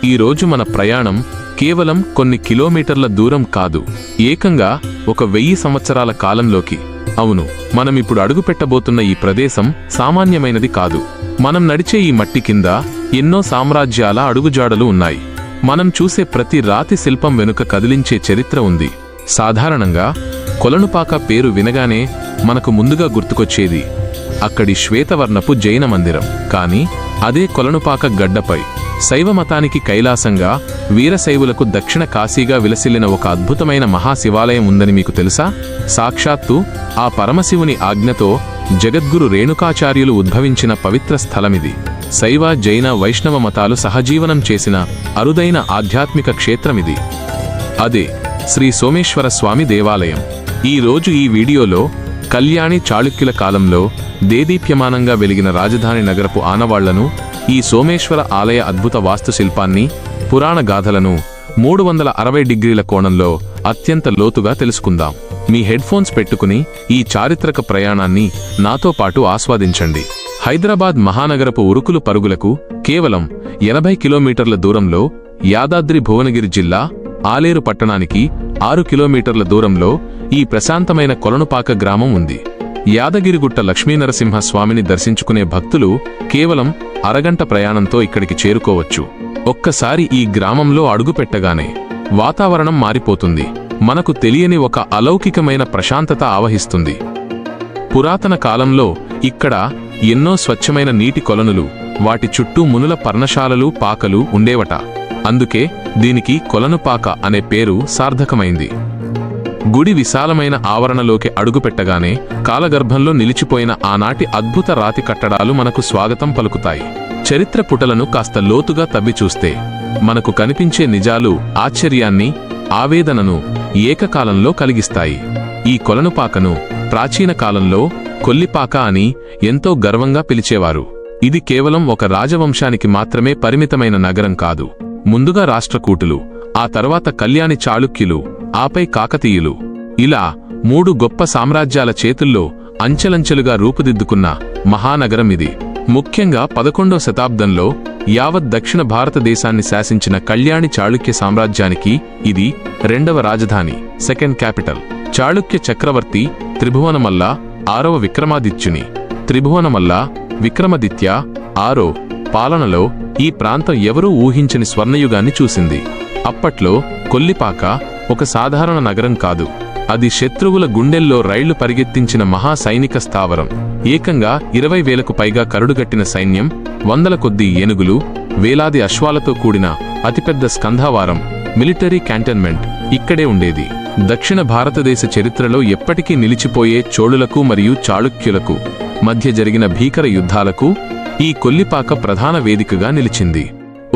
ఈరోజు మన ప్రయాణం కేవలం కొన్ని కిలోమీటర్ల దూరం కాదు, ఏకంగా 1000 సంవత్సరాల కాలంలోకి. అవును, మనమిప్పుడు అడుగుపెట్టబోతున్న ఈ ప్రదేశం సామాన్యమైనది కాదు. మనం నడిచే ఈ మట్టి కింద ఎన్నో సామ్రాజ్యాల అడుగుజాడలు ఉన్నాయి. మనం చూసే ప్రతి రాతి శిల్పం వెనుక కదిలించే చరిత్ర ఉంది. సాధారణంగా కొలనుపాక పేరు వినగానే మనకు ముందుగా గుర్తుకొచ్చేది అక్కడి శ్వేతవర్ణపు జైన మందిరం. కానీ అదే కొలనుపాక గడ్డపై శైవమతానికి కైలాసంగా, వీరశైవులకు దక్షిణ కాశీగా విలసిల్లిన ఒక అద్భుతమైన మహాశివాలయం ఉందని మీకు తెలుసా? సాక్షాత్తు ఆ పరమశివుని ఆజ్ఞతో జగద్గురు రేణుకాచార్యులు ఉద్భవించిన పవిత్ర స్థలమిది. శైవ, జైన, వైష్ణవ మతాలు సహజీవనం చేసిన అరుదైన ఆధ్యాత్మిక క్షేత్రమిది. అదే శ్రీ సోమేశ్వర స్వామి దేవాలయం. ఈరోజు ఈ వీడియోలో కళ్యాణి చాళుక్యుల కాలంలో దేదీప్యమానంగా వెలిగిన రాజధాని నగరపు ఆనవాళ్లను, ఈ సోమేశ్వర ఆలయ అద్భుత వాస్తుశిల్పాన్ని, పురాణ గాథలను 360 డిగ్రీల కోణంలో అత్యంత లోతుగా తెలుసుకుందాం. మీ హెడ్ఫోన్స్ పెట్టుకుని ఈ చారిత్రక ప్రయాణాన్ని నాతో పాటు ఆస్వాదించండి. హైదరాబాద్ మహానగరపు ఉరుకులు పరుగులకు కేవలం 80 కిలోమీటర్ల దూరంలో, యాదాద్రి భువనగిరి జిల్లా ఆలేరు పట్టణానికి 6 కిలోమీటర్ల దూరంలో ఈ ప్రశాంతమైన కొలనుపాక గ్రామం ఉంది. యాదగిరిగుట్ట లక్ష్మీనరసింహ స్వామిని దర్శించుకునే భక్తులు కేవలం అరగంట ప్రయాణంతో ఇక్కడికి చేరుకోవచ్చు. ఒక్కసారి ఈ గ్రామంలో అడుగుపెట్టగానే వాతావరణం మారిపోతుంది. మనకు తెలియని ఒక అలౌకికమైన ప్రశాంతత ఆవహిస్తుంది. పురాతన కాలంలో ఇక్కడ ఎన్నో స్వచ్ఛమైన నీటి కొలనులు, వాటి చుట్టూ మునుల పర్ణశాలలు, పాకలు ఉండేవట. అందుకే దీనికి కొలనుపాక అనే పేరు సార్థకమైంది. గుడి విశాలమైన ఆవరణలోకి అడుగుపెట్టగానే కాలగర్భంలో నిలిచిపోయిన ఆనాటి అద్భుత రాతి కట్టడాలు మనకు స్వాగతం పలుకుతాయి. చరిత్ర పుటలను కాస్త లోతుగా తవ్విచూస్తే మనకు కనిపించే నిజాలు ఆశ్చర్యాన్ని, ఆవేదనను ఏకకాలంలో కలిగిస్తాయి. ఈ కొలనుపాకను ప్రాచీన కాలంలో కొల్లిపాక అని ఎంతో గర్వంగా పిలిచేవారు. ఇది కేవలం ఒక రాజవంశానికి మాత్రమే పరిమితమైన నగరం కాదు. ముందుగా రాష్ట్రకూటులు, ఆ తర్వాత కళ్యాణి చాళుక్యులు, ఆపై కాకతీయులు, ఇలా 3 గొప్ప సామ్రాజ్యాల చేతుల్లో అంచెలంచెలుగా రూపుదిద్దుకున్న మహానగరం ఇది. ముఖ్యంగా 11వ శతాబ్దంలో యావత్ దక్షిణ భారతదేశాన్ని శాసించిన కళ్యాణి చాళుక్య సామ్రాజ్యానికి ఇది 2వ రాజధాని, సెకండ్ క్యాపిటల్. చాళుక్య చక్రవర్తి త్రిభువనమల్ల 6వ విక్రమాదిత్యుని, త్రిభువనమల్ల విక్రమాదిత్య 6 పాలనలో ఈ ప్రాంతం ఎవరూ ఊహించని స్వర్ణయుగాన్ని చూసింది. అప్పట్లో కొల్లిపాక ఒక సాధారణ నగరం కాదు, అది శత్రువుల గుండెల్లో రైళ్లు పరిగెత్తించిన మహా సైనిక స్థావరం. ఏకంగా 20,000కు పైగా కరుడుగట్టిన సైన్యం, 100ల కొద్దీ ఏనుగులు, వేలాది అశ్వాలతో కూడిన అతిపెద్ద స్కంధావారం, మిలిటరీ క్యాంటన్మెంట్ ఇక్కడే ఉండేది. దక్షిణ భారతదేశ చరిత్రలో ఎప్పటికీ నిలిచిపోయే చోళులకు మరియు చాళుక్యులకు మధ్య జరిగిన భీకర యుద్ధాలకు ఈ కొల్లిపాక ప్రధాన వేదికగా నిలిచింది.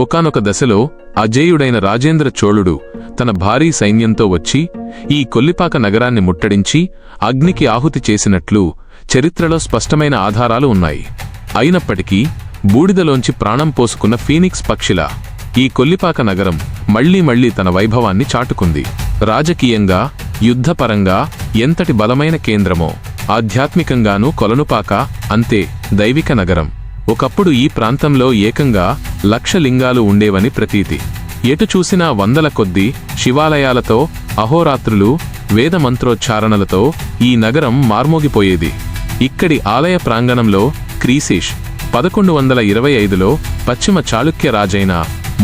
ఒకానొక దశలో అజేయుడైన రాజేంద్ర చోళుడు తన భారీ సైన్యంతో వచ్చి ఈ కొల్లిపాక నగరాన్ని ముట్టడించి అగ్నికి ఆహుతి చేసినట్లు చరిత్రలో స్పష్టమైన ఆధారాలు ఉన్నాయి. అయినప్పటికీ బూడిదలోంచి ప్రాణం పోసుకున్న ఫీనిక్స్ పక్షిలా ఈ కొల్లిపాక నగరం మళ్లీ తన వైభవాన్ని చాటుకుంది. రాజకీయంగా, యుద్ధపరంగా ఎంతటి బలమైన కేంద్రమో, ఆధ్యాత్మికంగానూ కొలనుపాక అంతే దైవిక నగరం. ఒకప్పుడు ఈ ప్రాంతంలో ఏకంగా 1,00,000 లింగాలు ఉండేవని ప్రతీతి. ఎటు చూసినా 100ల కొద్దీ శివాలయాలతో, అహోరాత్రులు, వేద మంత్రోచ్చారణలతో ఈ నగరం మార్మోగిపోయేది. ఇక్కడి ఆలయ ప్రాంగణంలో క్రీశీష్ 1125లో పశ్చిమ చాళుక్య రాజైన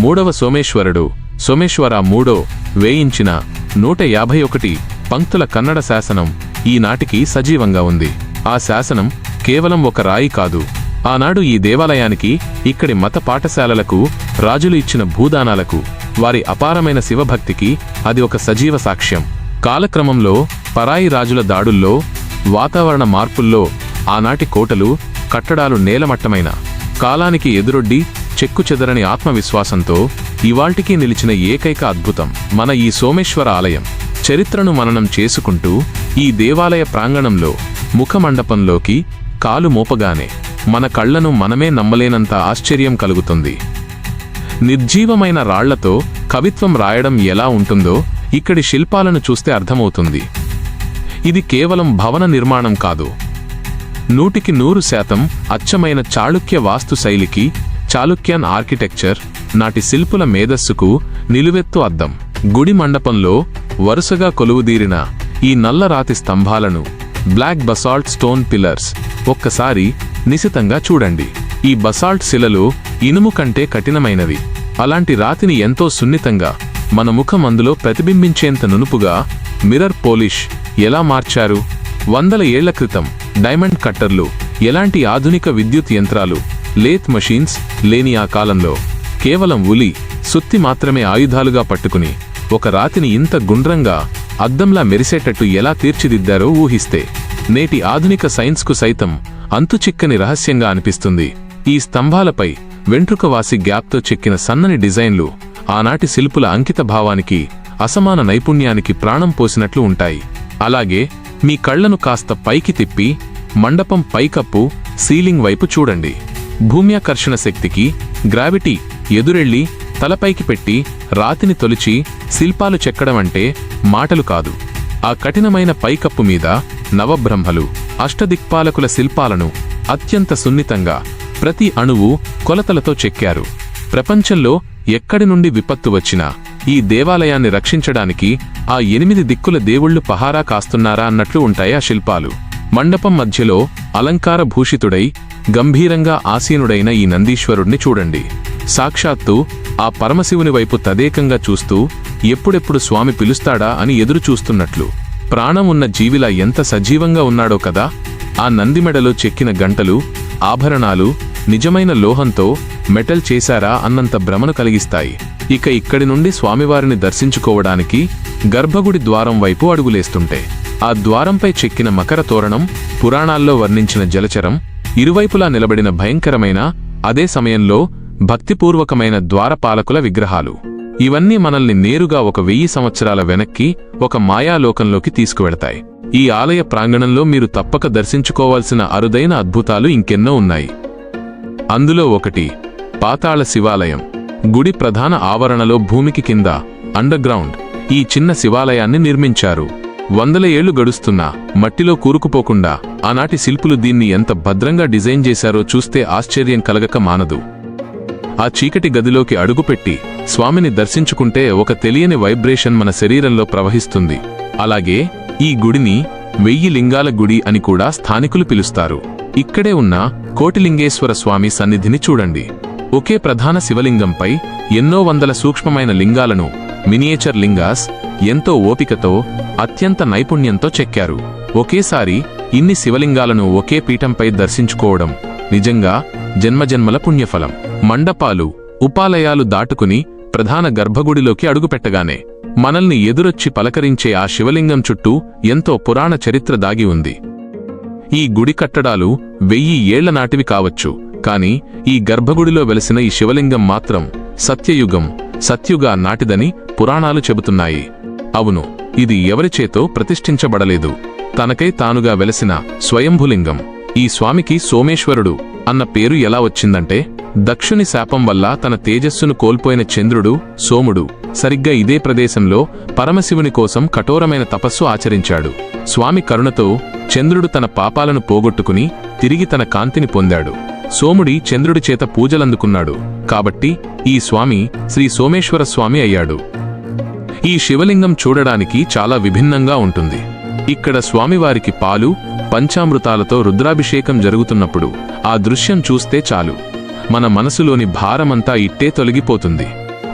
3వ సోమేశ్వరుడు, సోమేశ్వర III వేయించిన 151 పంక్తుల కన్నడ శాసనం ఈనాటికి సజీవంగా ఉంది. ఆ శాసనం కేవలం ఒక రాయి కాదు, ఆనాడు ఈ దేవాలయానికి, ఇక్కడి మత పాఠశాలలకు, రాజులు ఇచ్చిన భూదానాలకు, వారి అపారమైన శివభక్తికి అది ఒక సజీవ సాక్ష్యం. కాలక్రమంలో పరాయి రాజుల దాడుల్లో, వాతావరణ మార్పుల్లో ఆనాటి కోటలు, కట్టడాలు నేలమట్టమైన కాలానికి ఎదురొడ్డి చెక్కుచెదరని ఆత్మవిశ్వాసంతో ఇవాల్టికీ నిలిచిన ఏకైక అద్భుతం మన ఈ సోమేశ్వర ఆలయం. చరిత్రను మననం చేసుకుంటూ ఈ దేవాలయ ప్రాంగణంలో ముఖమండపంలోకి కాలు మోపగానే మన కళ్లను మనమే నమ్మలేనంత ఆశ్చర్యం కలుగుతుంది. నిర్జీవమైన రాళ్లతో కవిత్వం రాయడం ఎలా ఉంటుందో ఇక్కడి శిల్పాలను చూస్తే అర్థమవుతుంది. ఇది కేవలం భవన నిర్మాణం కాదు, 100% అచ్చమైన చాళుక్య వాస్తు శైలికి, చాళుక్యన్ ఆర్కిటెక్చర్, నాటి శిల్పుల మేధస్సుకు నిలువెత్తు అద్దం. గుడి మండపంలో వరుసగా కొలువుదీరిన ఈ నల్లరాతి స్తంభాలను, బ్లాక్ బసాల్ట్ స్టోన్ పిల్లర్స్ ఒక్కసారి నిశితంగా చూడండి. ఈ బసాల్ట్ శిలలు ఇనుము కంటే కఠినమైనవి. అలాంటి రాతిని ఎంతో సున్నితంగా మన ముఖం అందులో ప్రతిబింబించేంత నునుపుగా మిర్రర్ పోలిష్ ఎలా మార్చారు? వందల ఏళ్ల క్రితం డైమండ్ కట్టర్లు, ఎలాంటి ఆధునిక విద్యుత్ యంత్రాలు, లేత్ మషీన్స్ లేని ఆ కాలంలో కేవలం ఉలి, సుత్తి మాత్రమే ఆయుధాలుగా పట్టుకుని ఒక రాతిని ఇంత గుండ్రంగా అద్దంలా మెరిసేటట్టు ఎలా తీర్చిదిద్దారో ఊహిస్తే నేటి ఆధునిక సైన్స్కు సైతం అంతుచిక్కని రహస్యంగా అనిపిస్తుంది. ఈ స్తంభాలపై వెంట్రుకవాసి గ్యాప్తో చెక్కిన సన్నని డిజైన్లు ఆనాటి శిల్పుల అంకిత భావానికి, అసమాన నైపుణ్యానికి ప్రాణం పోసినట్లు ఉంటాయి. అలాగే మీ కళ్లను కాస్త పైకి తిప్పి మండపం పైకప్పు, సీలింగ్ వైపు చూడండి. భూమ్యాకర్షణ శక్తికి, గ్రావిటీ ఎదురెళ్ళి తలపైకి పెట్టి రాతిని తొలిచి శిల్పాలు చెక్కడం అంటే మాటలు కాదు. ఆ కఠినమైన పైకప్పు మీద నవబ్రహ్మలు, అష్టదిక్పాలకుల శిల్పాలను అత్యంత సున్నితంగా ప్రతి అణువు కొలతలతో చెక్కారు. ప్రపంచంలో ఎక్కడి నుండి విపత్తు వచ్చినా ఈ దేవాలయాన్ని రక్షించడానికి ఆ 8 దిక్కుల దేవుళ్లు పహారా కాస్తున్నారా అన్నట్లు ఉంటాయి ఆ శిల్పాలు. మండపం మధ్యలో అలంకార భూషితుడై గంభీరంగా ఆసీనుడైన ఈ నందీశ్వరుణ్ణి చూడండి. సాక్షాత్తు ఆ పరమశివుని వైపు తదేకంగా చూస్తూ ఎప్పుడెప్పుడు స్వామి పిలుస్తాడా అని ఎదురు చూస్తున్నట్లు, ప్రాణం ఉన్న జీవిలా ఎంత సజీవంగా ఉన్నాడో కదా. ఆ నందిమెడలో చెక్కిన గంటలు, ఆభరణాలు నిజమైన లోహంతో మెటల్ చేశారా అన్నంత భ్రమను కలిగిస్తాయి. ఇక ఇక్కడి నుండి స్వామివారిని దర్శించుకోవడానికి గర్భగుడి ద్వారం వైపు అడుగులేస్తుంటే ఆ ద్వారంపై చెక్కిన మకర తోరణం, పురాణాల్లో వర్ణించిన జలచరం, ఇరువైపులా నిలబడిన భయంకరమైన, అదే సమయంలో భక్తిపూర్వకమైన ద్వారపాలకుల విగ్రహాలు, ఇవన్నీ మనల్ని నేరుగా 1000 సంవత్సరాల వెనక్కి ఒక మాయాలోకంలోకి తీసుకువెడతాయి. ఈ ఆలయ ప్రాంగణంలో మీరు తప్పక దర్శించుకోవాల్సిన అరుదైన అద్భుతాలు ఇంకెన్నో ఉన్నాయి. అందులో ఒకటి పాతాళ శివాలయం. గుడి ప్రధాన ఆవరణలో భూమికి కింద అండర్గ్రౌండ్ ఈ చిన్న శివాలయాన్ని నిర్మించారు. 100 ఏళ్లు గడుస్తున్నా మట్టిలో కూరుకుపోకుండా ఆనాటి శిల్పులు దీన్ని ఎంత భద్రంగా డిజైన్ చేశారో చూస్తే ఆశ్చర్యం కలగక మానదు. ఆ చీకటి గదిలోకి అడుగుపెట్టి స్వామిని దర్శించుకుంటే ఒక తెలియని వైబ్రేషన్ మన శరీరంలో ప్రవహిస్తుంది. అలాగే ఈ గుడిని 1000 లింగాల గుడి అని కూడా స్థానికులు పిలుస్తారు. ఇక్కడే ఉన్న కోటిలింగేశ్వర స్వామి సన్నిధిని చూడండి. ఒకే ప్రధాన శివలింగంపై ఎన్నో వందల సూక్ష్మమైన లింగాలను, మినియేచర్ లింగాస్ ఎంతో ఓపికతో, అత్యంత నైపుణ్యంతో చెక్కారు. ఒకేసారి ఇన్ని శివలింగాలను ఒకే పీఠంపై దర్శించుకోవడం నిజంగా జన్మజన్మల పుణ్యఫలం. మండపాలు, ఉపాలయాలు దాటుకుని ప్రధాన గర్భగుడిలోకి అడుగుపెట్టగానే మనల్ని ఎదురొచ్చి పలకరించే ఆ శివలింగం చుట్టూ ఎంతో పురాణ చరిత్ర దాగి ఉంది. ఈ గుడి కట్టడాలు 1000 ఏళ్ల నాటివి కావచ్చు, కాని ఈ గర్భగుడిలో వెలసిన ఈ శివలింగం మాత్రం సత్యుగా నాటిదని పురాణాలు చెబుతున్నాయి. అవును, ఇది ఎవరిచేతో ప్రతిష్ఠించబడలేదు. తనకై తానుగా వెలసిన స్వయంభులింగం. ఈ స్వామికి సోమేశ్వరుడు అన్న పేరు ఎలా వచ్చిందంటే, దక్షుని శాపం వల్ల తన తేజస్సును కోల్పోయిన చంద్రుడు, సోముడు సరిగ్గా ఇదే ప్రదేశంలో పరమశివుని కోసం కఠోరమైన తపస్సు ఆచరించాడు. స్వామి కరుణతో చంద్రుడు తన పాపాలను పోగొట్టుకుని తిరిగి తన కాంతిని పొందాడు. సోముడి చంద్రుడి చేత పూజలందుకున్నాడు. కాబట్టి ఈ స్వామి శ్రీ సోమేశ్వర స్వామి అయ్యాడు. ఈ శివలింగం చూడడానికి చాలా విభిన్నంగా ఉంటుంది. ఇక్కడ స్వామివారికి పాలు, పంచామృతాలతో రుద్రాభిషేకం జరుగుతున్నప్పుడు ఆ దృశ్యం చూస్తే చాలు, మన మనసులోని భారమంతా ఇట్టే తొలగిపోతుంది.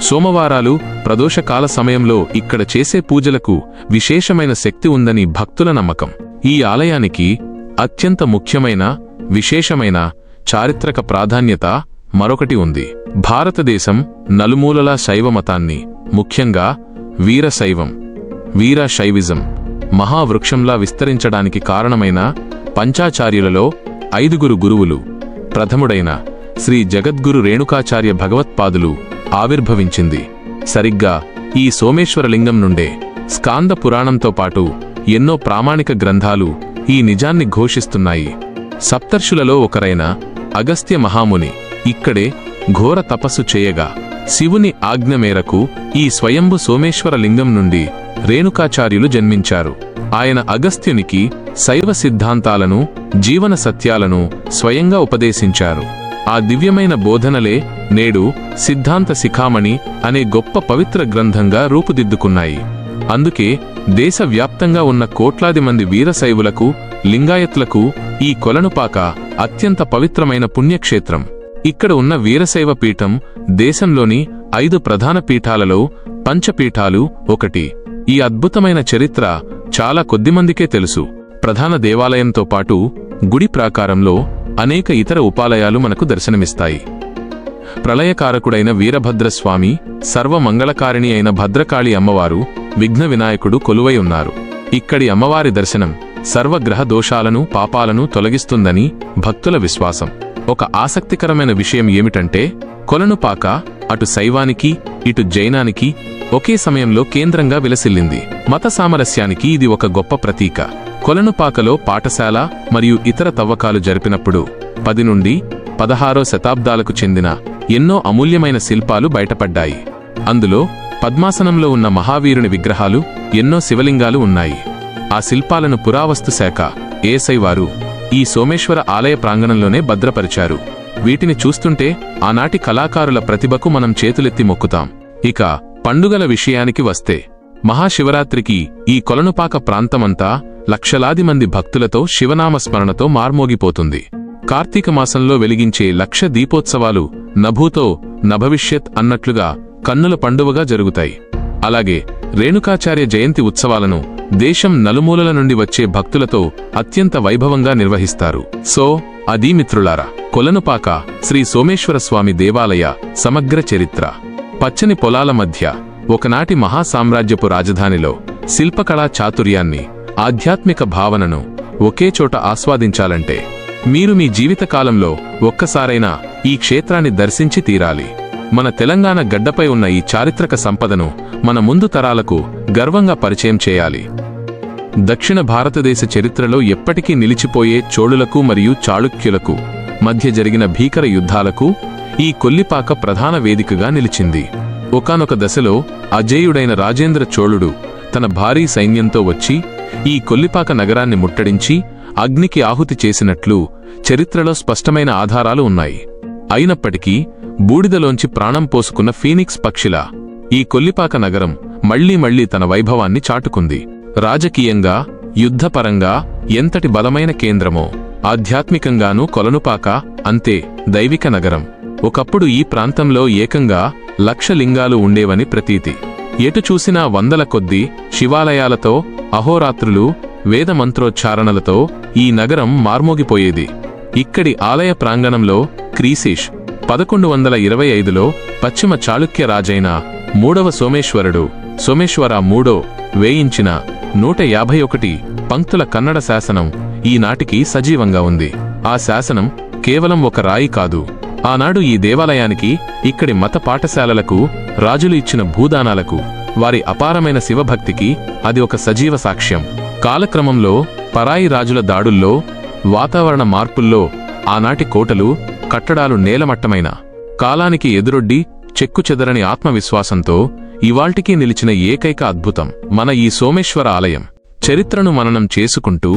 సోమవారాలు, ప్రదోషకాల సమయంలో ఇక్కడ చేసే పూజలకు విశేషమైన శక్తి ఉందని భక్తుల నమ్మకం. ఈ ఆలయానికి అత్యంత ముఖ్యమైన, విశేషమైన చారిత్రక ప్రాధాన్యత మరొకటి ఉంది. భారతదేశం నలుమూలలా శైవ మతాన్ని, ముఖ్యంగా వీరశైవం, వీరశైవిజం మహావృక్షంలా విస్తరించడానికి కారణమైన పంచాచార్యులలో 5 గురువులు, ప్రథముడైన శ్రీ జగద్గురు రేణుకాచార్య భగవత్పాదులు ఆవిర్భవించింది సరిగ్గా ఈ సోమేశ్వరలింగం నుండే. స్కాంద పురాణంతో పాటు ఎన్నో ప్రామాణిక గ్రంథాలు ఈ నిజాన్ని ఘోషిస్తున్నాయి. సప్తర్షులలో ఒకరైన అగస్త్య మహాముని ఇక్కడే ఘోర తపస్సు చేయగా శివుని ఆజ్ఞ మేరకు ఈ స్వయంభు సోమేశ్వర లింగం నుండి రేణుకాచార్యులు జన్మించారు. ఆయన అగస్త్యునికి శైవ సిద్ధాంతాలను, జీవన సత్యాలను స్వయంగా ఉపదేశించారు. ఆ దివ్యమైన బోధనలే నేడు సిద్ధాంత శిఖామణి అనే గొప్ప పవిత్ర గ్రంథంగా రూపుదిద్దుకున్నాయి. అందుకే దేశవ్యాప్తంగా ఉన్న కోట్లాది మంది వీరశైవులకు, లింగాయత్లకు ఈ కొలనుపాక అత్యంత పవిత్రమైన పుణ్యక్షేత్రం. ఇక్కడ ఉన్న వీరశైవ పీఠం దేశంలోని 5 ప్రధాన పీఠాలలో పంచపీఠాలు ఒకటి. ఈ అద్భుతమైన చరిత్ర చాలా కొద్దిమందికే తెలుసు. ప్రధాన దేవాలయంతో పాటు గుడి ప్రాకారంలో అనేక ఇతర ఉపాలయాలు మనకు దర్శనమిస్తాయి. ప్రళయకారకుడైన వీరభద్రస్వామి, సర్వమంగళకారిణి అయిన భద్రకాళి అమ్మవారు, విఘ్న వినాయకుడు కొలువై ఉన్నారు. ఇక్కడి అమ్మవారి దర్శనం సర్వగ్రహ దోషాలను, పాపాలను తొలగిస్తుందని భక్తుల విశ్వాసం. ఒక ఆసక్తికరమైన విషయం ఏమిటంటే, కొలనుపాక అటు శైవానికి, ఇటు జైనానికి ఒకే సమయంలో కేంద్రంగా విలసిల్లింది. మత సామరస్యానికి ఇది ఒక గొప్ప ప్రతీక. కొలనుపాకలో పాఠశాల మరియు ఇతర తవ్వకాలు జరిపినప్పుడు 10 నుండి 16వ శతాబ్దాలకు చెందిన ఎన్నో అమూల్యమైన శిల్పాలు బయటపడ్డాయి. అందులో పద్మాసనంలో ఉన్న మహావీరుని విగ్రహాలు, ఎన్నో శివలింగాలు ఉన్నాయి. ఆ శిల్పాలను పురావస్తు శాఖ ఏఎస్ఐ వారు ఈ సోమేశ్వర ఆలయ ప్రాంగణంలోనే భద్రపరిచారు. వీటిని చూస్తుంటే ఆనాటి కళాకారుల ప్రతిభకు మనం చేతులెత్తి మొక్కుతాం. ఇక పండుగల విషయానికి వస్తే, మహాశివరాత్రికి ఈ కొలనుపాక ప్రాంతమంతా లక్షలాది మంది భక్తులతో శివనామస్మరణతో మార్మోగిపోతుంది. కార్తీక మాసంలో వెలిగించే లక్ష దీపోత్సవాలు నభూతో నభవిష్యత్ అన్నట్లుగా కన్నుల పండువగా జరుగుతాయి. అలాగే రేణుకాచార్య జయంతి ఉత్సవాలను దేశం నలుమూలల నుండి వచ్చే భక్తులతో అత్యంత వైభవంగా నిర్వహిస్తారు. సో అది మిత్రులారా, కొలనుపాక శ్రీ సోమేశ్వర స్వామి దేవాలయ సమగ్ర చరిత్ర. పచ్చని పొలాల మధ్య ఒకనాటి మహాసామ్రాజ్యపు రాజధానిలో శిల్పకళా చాతుర్యాన్ని, ఆధ్యాత్మిక భావనను ఒకే చోట ఆస్వాదించాలంటే మీరు మీ జీవితకాలంలో ఒక్కసారైనా ఈ క్షేత్రాన్ని దర్శించి తీరాలి. మన తెలంగాణ గడ్డపై ఉన్న ఈ చారిత్రక సంపదను మన ముందు తరాలకు గర్వంగా పరిచయం చేయాలి. దక్షిణ భారతదేశ చరిత్రలో ఎప్పటికీ నిలిచిపోయే చోళులకు మరియు చాళుక్యులకు మధ్య జరిగిన భీకర యుద్ధాలకు ఈ కొల్లిపాక ప్రధాన వేదికగా నిలిచింది. ఒకానొక దశలో అజేయుడైన రాజేంద్ర చోళుడు తన భారీ సైన్యంతో వచ్చి ఈ కొల్లిపాక నగరాన్ని ముట్టడించి అగ్నికి ఆహుతి చేసినట్లు చరిత్రలో స్పష్టమైన ఆధారాలు ఉన్నాయి. అయినప్పటికీ బూడిదలోంచి ప్రాణం పోసుకున్న ఫీనిక్స్ పక్షిలా ఈ కొల్లిపాక నగరం మళ్లీ తన వైభవాన్ని చాటుకుంది. రాజకీయంగా, యుద్ధపరంగా ఎంతటి బలమైన కేంద్రమో, ఆధ్యాత్మికంగానూ కొలనుపాక అంతే దైవిక నగరం. ఒకప్పుడు ఈ ప్రాంతంలో ఏకంగా 1,00,000 లింగాలు ఉండేవని ప్రతీతి. ఎటు చూసినా వందల కొద్దీ శివాలయాలతో, అహోరాత్రులు, వేదమంత్రోచ్చారణలతో ఈ నగరం మార్మోగిపోయేది. ఇక్కడి ఆలయ ప్రాంగణంలో క్రీశీష్ 1125లో పశ్చిమ చాళుక్య రాజైన 3వ సోమేశ్వరుడు సోమేశ్వర మూడో వేయించిన 151 పంక్తుల కన్నడ శాసనం ఈనాటికి సజీవంగా ఉంది. ఆ శాసనం కేవలం ఒక రాయి కాదు. ఆనాడు ఈ దేవాలయానికి, ఇక్కడి మత పాఠశాలలకు, రాజులు ఇచ్చిన భూదానాలకు, వారి అపారమైన శివభక్తికి అది ఒక సజీవ సాక్ష్యం. కాలక్రమంలో పరాయి రాజుల దాడుల్లో, వాతావరణ మార్పుల్లో ఆనాటి కోటలు, కట్టడాలు నేలమట్టమైన కాలానికి ఎదురొడ్డి చెక్కుచెదరని ఆత్మవిశ్వాసంతో ఇవాల్టికీ నిలిచిన ఏకైక అద్భుతం మన ఈ సోమేశ్వర ఆలయం. చరిత్రను మననం చేసుకుంటూ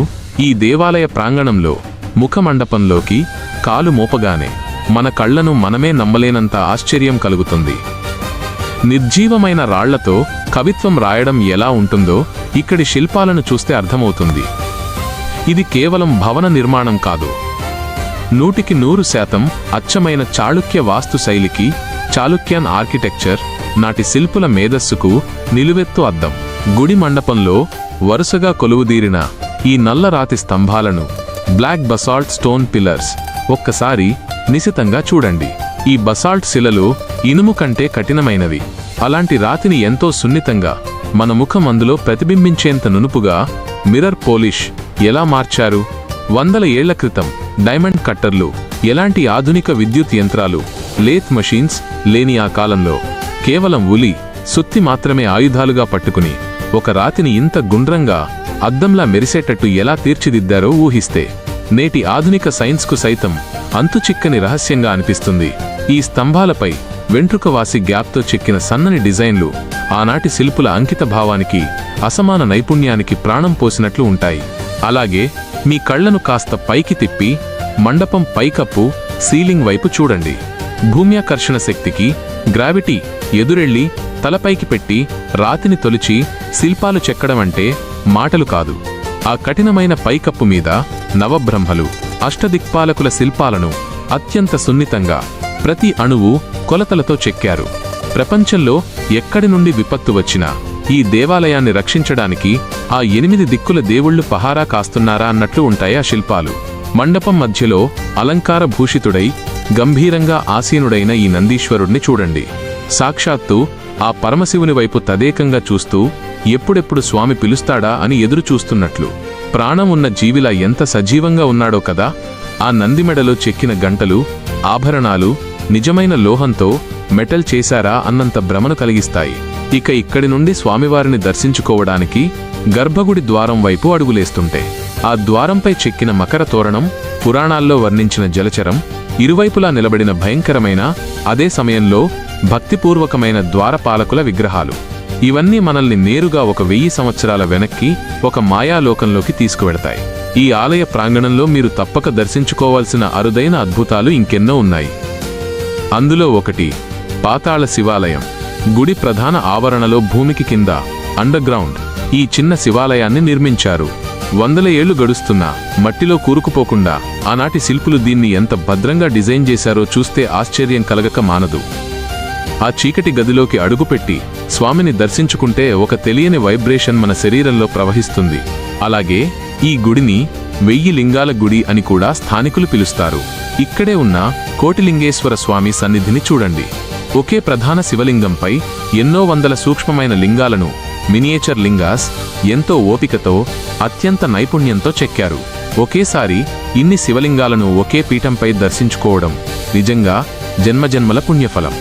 ఈ దేవాలయ ప్రాంగణంలో ముఖమండపంలోకి కాలు మోపగానే మన కళ్లను మనమే నమ్మలేనంత ఆశ్చర్యం కలుగుతుంది. నిర్జీవమైన రాళ్లతో కవిత్వం రాయడం ఎలా ఉంటుందో ఇక్కడి శిల్పాలను చూస్తే అర్థమవుతుంది. ఇది కేవలం భవన నిర్మాణం కాదు, 100% అచ్చమైన చాళుక్య వాస్తు శైలికి, చాళుక్యన్ ఆర్కిటెక్చర్, నాటి శిల్పుల మేధస్సుకు నిలువెత్తు అద్దం. గుడి మండపంలో వరుసగా కొలువుదీరిన ఈ నల్లరాతి స్తంభాలను, బ్లాక్ బసాల్ట్ స్టోన్ పిల్లర్స్ ఒక్కసారి నిశితంగా చూడండి. ఈ బసాల్ట్ శిలలు ఇనుము కంటే కఠినమైనవి. అలాంటి రాతిని ఎంతో సున్నితంగా మన ముఖం అందులో ప్రతిబింబించేంత నునుపుగా మిర్రర్ పోలిష్ ఎలా మార్చారు? 100 ఏళ్ల క్రితం డైమండ్ కట్టర్లు, ఎలాంటి ఆధునిక విద్యుత్ యంత్రాలు, లేత్ మషీన్స్ లేని ఆ కాలంలో కేవలం ఉలి, సుత్తి మాత్రమే ఆయుధాలుగా పట్టుకుని ఒక రాతిని ఇంత గుండ్రంగా, అద్దంలా మెరిసేటట్టు ఎలా తీర్చిదిద్దారో ఊహిస్తే నేటి ఆధునిక సైన్స్కు సైతం అంతుచిక్కని రహస్యంగా అనిపిస్తుంది. ఈ స్తంభాలపై వెంట్రుకవాసి గ్యాప్తో చెక్కిన సన్నని డిజైన్లు ఆనాటి శిల్పుల అంకిత భావానికి, అసమాన నైపుణ్యానికి ప్రాణం పోసినట్లు ఉంటాయి. అలాగే మీ కళ్లను కాస్త పైకి తిప్పి మండపం పైకప్పు, సీలింగ్ వైపు చూడండి. భూమ్యాకర్షణ శక్తికి గ్రావిటీ ఎదురెళ్ళి తలపైకి పెట్టి రాతిని తొలిచి శిల్పాలు చెక్కడం అంటే మాటలు కాదు. ఆ కఠినమైన పైకప్పు మీద నవబ్రహ్మలు, అష్టదిక్పాలకుల శిల్పాలను అత్యంత సున్నితంగా ప్రతి అణువు కొలతలతో చెక్కారు. ప్రపంచంలో ఎక్కడి నుండి విపత్తు వచ్చినా ఈ దేవాలయాన్ని రక్షించడానికి ఆ 8 దిక్కుల దేవుళ్లు పహారా కాస్తున్నారా అన్నట్లు ఉంటాయి ఆ శిల్పాలు. మండపం మధ్యలో అలంకార భూషితుడై గంభీరంగా ఆసీనుడైన ఈ నందీశ్వరుణ్ణి చూడండి. సాక్షాత్తు ఆ పరమశివుని వైపు తదేకంగా చూస్తూ ఎప్పుడెప్పుడు స్వామి పిలుస్తాడా అని ఎదురు చూస్తున్నట్లు. ప్రాణం ఉన్న జీవిలా ఎంత సజీవంగా ఉన్నాడో కదా. ఆ నందిమెడలో చెక్కిన గంటలు, ఆభరణాలు నిజమైన లోహంతో మెటల్ చేశారా అన్నంత భ్రమను కలిగిస్తాయి. ఇక ఇక్కడి నుండి స్వామివారిని దర్శించుకోవడానికి గర్భగుడి ద్వారం వైపు అడుగులేస్తుంటే ఆ ద్వారంపై చెక్కిన మకర తోరణం, పురాణాల్లో వర్ణించిన జలచరం, ఇరువైపులా నిలబడిన భయంకరమైన అదే సమయంలో భక్తిపూర్వకమైన ద్వారపాలకుల విగ్రహాలు, ఇవన్నీ మనల్ని నేరుగా 1000 సంవత్సరాల వెనక్కి ఒక మాయాలోకంలోకి తీసుకువెడతాయి. ఈ ఆలయ ప్రాంగణంలో మీరు తప్పక దర్శించుకోవాల్సిన అరుదైన అద్భుతాలు ఇంకెన్నో ఉన్నాయి. అందులో ఒకటి పాతాళ శివాలయం. గుడి ప్రధాన ఆవరణలో భూమికి కింద అండర్గ్రౌండ్ ఈ చిన్న శివాలయాన్ని నిర్మించారు. 100 ఏళ్లు గడుస్తున్నా మట్టిలో కూరుకుపోకుండా ఆనాటి శిల్పులు దీన్ని ఎంత భద్రంగా డిజైన్ చేశారో చూస్తే ఆశ్చర్యం కలగక మానదు. ఆ చీకటి గదిలోకి అడుగుపెట్టి స్వామిని దర్శించుకుంటే ఒక తెలియని వైబ్రేషన్ మన శరీరంలో ప్రవహిస్తుంది. అలాగే ఈ గుడిని 1000 లింగాల గుడి అని కూడా స్థానికులు పిలుస్తారు. ఇక్కడే ఉన్న కోటిలింగేశ్వర స్వామి సన్నిధిని చూడండి. ఒకే ప్రధాన శివలింగంపై ఎన్నో వందల సూక్ష్మమైన లింగాలను, మినియేచర్ లింగాస్, ఎంతో ఓపికతో అత్యంత నైపుణ్యంతో చెక్కారు. ఒకేసారి ఇన్ని శివలింగాలను ఒకే పీఠంపై దర్శించుకోవడం నిజంగా జన్మజన్మల పుణ్యఫలం.